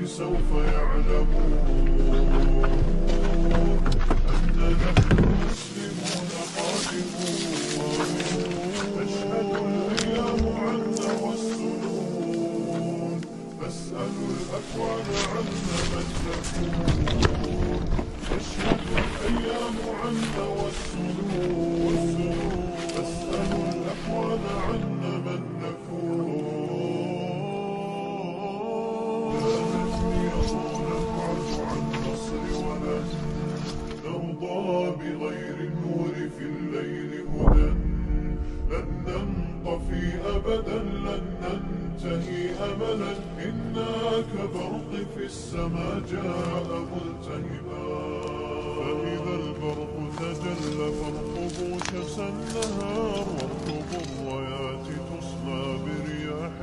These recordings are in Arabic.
سوف يعلمون أن نحن المسلمون قادمون. تشهد الأيام عنا والسنون، فاسألوا الأكوان عنا من نكون. تشهد الأيام عنا والسنون، فاسألوا الأكوان عنا من نكون. بغير النور في الليل هدى، لن ننطفي أبدا، لن ننتهي أملا. إنا كبرق في السماء جاء ملتهبا، فإذا البرق تجلى فارقبوا شمس النهار، وارقبوا الرايات تصلى برياح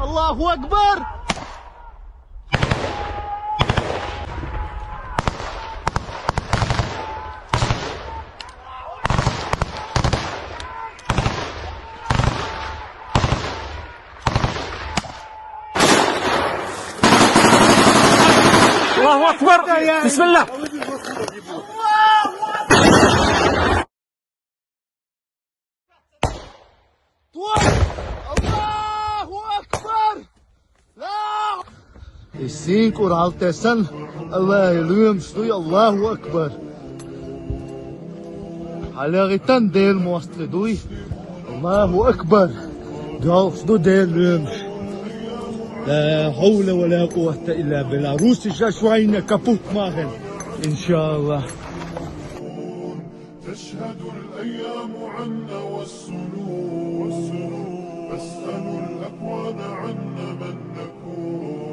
الله أكبر. الله أكبر. بسم الله. السينك ورالتسن الله يلوم شوي. الله أكبر. حلاغتن ديل موصلدوي. الله أكبر. جالسدو ديل لوم. لا حول ولا قوة إلا بالله. روسي شوينا كابوت ماهن إن شاء الله. تشهد الأيام عنا والسنون، فاسألوا الأكوان عنا من نكون.